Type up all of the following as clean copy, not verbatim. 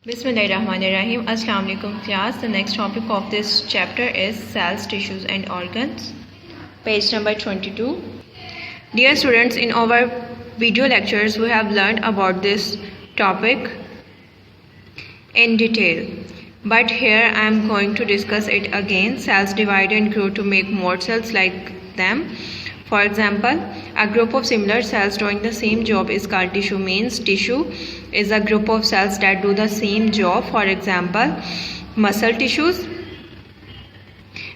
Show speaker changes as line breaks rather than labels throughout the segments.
Bismillahirrahmanirrahim. Assalamu alaikum class. The next topic of this chapter is cells, tissues and organs. Page number 22. Dear students, in our video lectures we have learned about this topic in detail. But here I am going to discuss it again. Cells divide and grow to make more cells like them. For example, a group of similar cells doing the same job is called tissue. Means tissue is a group of cells that do the same job. For example, muscle tissues,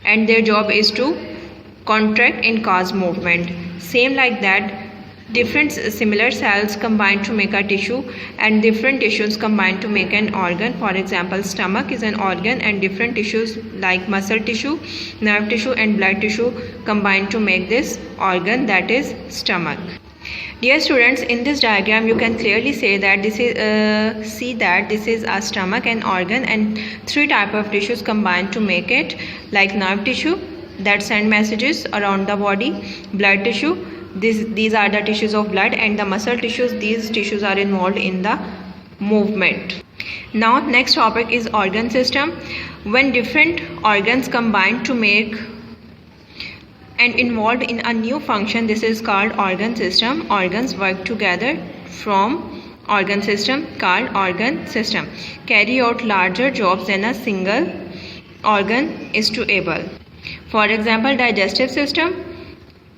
and their job is to contract and cause movement. Same like that, different similar cells combine to make a tissue, and different tissues combine to make an organ. For example, stomach is an organ, and different tissues like muscle tissue, nerve tissue and blood tissue combine to make this organ, that is stomach. Dear students, in this diagram you can clearly say that this is a stomach and organ, and three type of tissues combine to make it, like nerve tissue that send messages around the body, blood tissue, these are the tissues of blood, and the muscle tissues, these tissues are involved in the movement. Now next topic is organ system. When different organs combine to make and involved in a new function, this is called organ system. Organs work together from organ system called organ system, carry out larger jobs than a single organ is to able. For example, digestive system,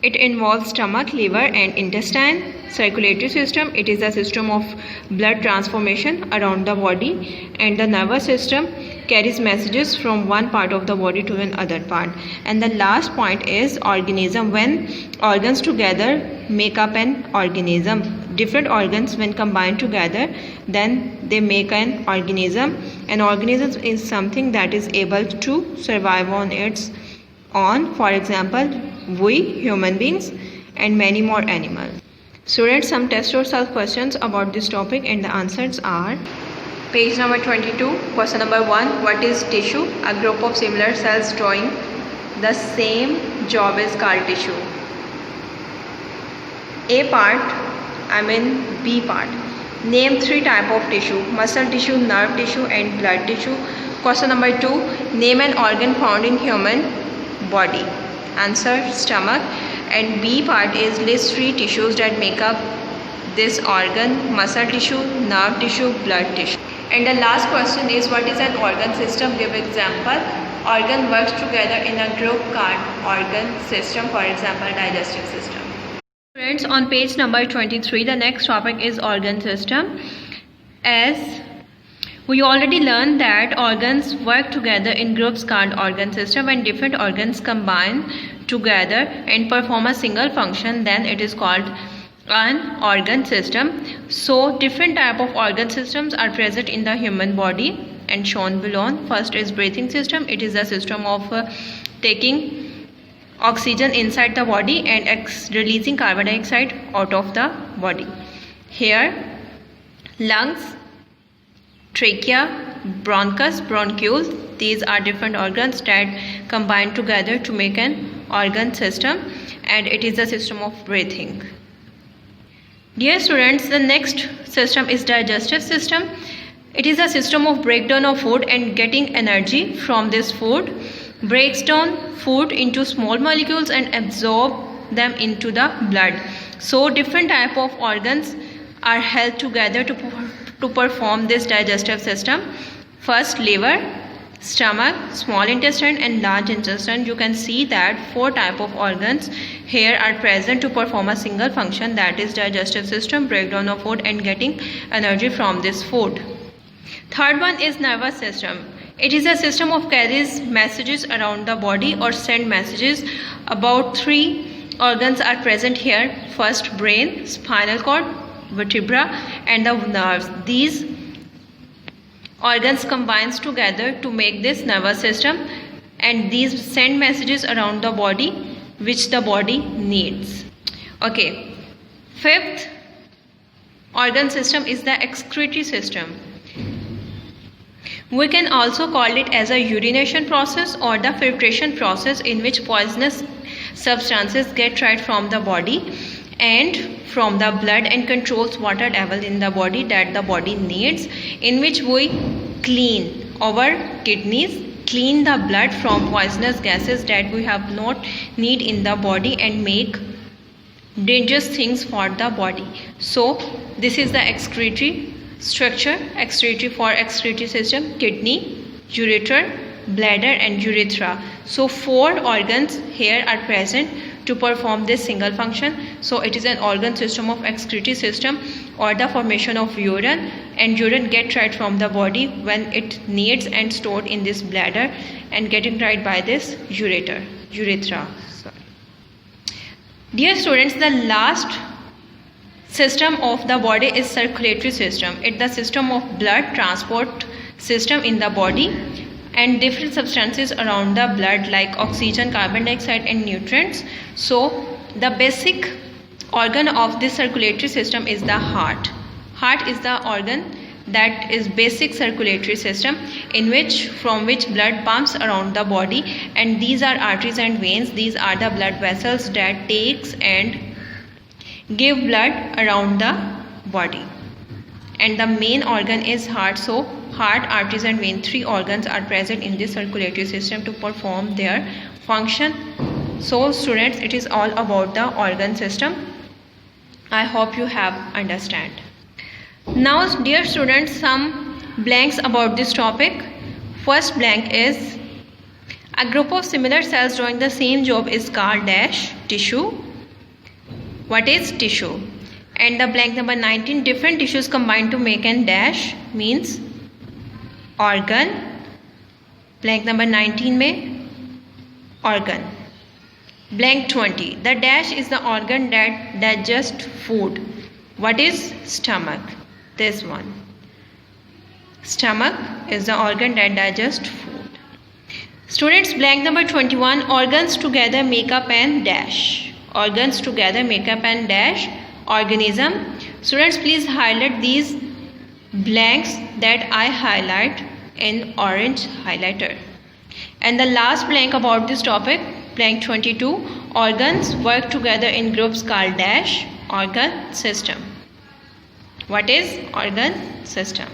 it involves stomach, liver and intestine. Circulatory system, it is a system of blood transformation around the body. And the nervous system carries messages from one part of the body to another part. And the last point is organism. When organs together make up an organism, different organs when combined together, then they make an organism. An organism is something that is able to survive on its own. For example, we human beings and many more animals. Students, some test or self questions about this topic, and the answers are: page number 22. Question number 1, what is tissue? A group of similar cells doing the same job is called tissue. A part, B part. Name three type of tissue: muscle tissue, nerve tissue and blood tissue. Question number 2, name an organ found in human body. Answer: stomach. And B part is list three tissues that make up this organ: muscle tissue, nerve tissue, blood tissue. And the last question is, what is an organ system? Give example. Organ works together in a group called organ system. For example, digestive system. Friends, on page number 23, the next topic is organ system. As we already learned that organs work together in groups called organ system, and different organs combine together and perform a single function, then it is called an organ system. So different type of organ systems are present in the human body and shown below. First is breathing system. It is a system of taking oxygen inside the body and releasing carbon dioxide out of the body. Here, lungs, trachea, bronchus, bronchioles, these are different organs that combine together to make an organ system, and it is a system of breathing. Dear students, the next system is digestive system. It is a system of breakdown of food and getting energy from this food. Breaks down food into small molecules and absorb them into the blood. So different type of organs are held together to perform this digestive system. First, liver, stomach, small intestine and large intestine. You can see that four type of organs here are present to perform a single function, that is digestive system, breakdown of food and getting energy from this food. Third one is nervous system. It is a system of carries messages around the body or send messages. About three organs are present here. First, brain, spinal cord, vertebra and the nerves. These organs combines together to make this nervous system, and these send messages around the body which the body needs. Okay, fifth organ system is the excretory system. We can also call it as a urination process or the filtration process, in which poisonous substances get tried from the body and from the blood and controls water level in the body that the body needs, in which we clean our kidneys, clean the blood from poisonous gases that we have not need in the body and make dangerous things for the body. So this is the excretory structure. Excretory for excretory system: kidney, ureter, bladder and urethra. So 4 organs here are present to perform this single function. So it is an organ system of excretory system, or the formation of urine, and urine get dried from the body when it needs and stored in this bladder and getting dried by this urethra. Dear students, the last system of the body is circulatory system. It's the system of blood transport system in the body and different substances around the blood like oxygen, carbon dioxide and nutrients. So the basic organ of this circulatory system is the heart. Heart is the organ that is basic circulatory system from which blood pumps around the body, and these are arteries and veins. These are the blood vessels that takes and give blood around the body, and the main organ is heart. So heart, arteries and vein, 3 organs are present in this circulatory system to perform their function. So students, it is all about the organ system. I hope you have understand. Now dear students, some blanks about this topic. First blank is: a group of similar cells doing the same job is called dash tissue. What is tissue? And the blank number 19: different tissues combine to make an dash means organ. Blank number 19 में organ. Blank 20: the dash is the organ that digests food. What is stomach? This one. Stomach is the organ that digests food. Students, blank number 21: organs together make up an dash. Organs together make up an dash organism. Students, please highlight these blanks that I highlight in orange highlighter. And the last blank about this topic, blank 22: organs work together in groups called dash organ system. What is organ system?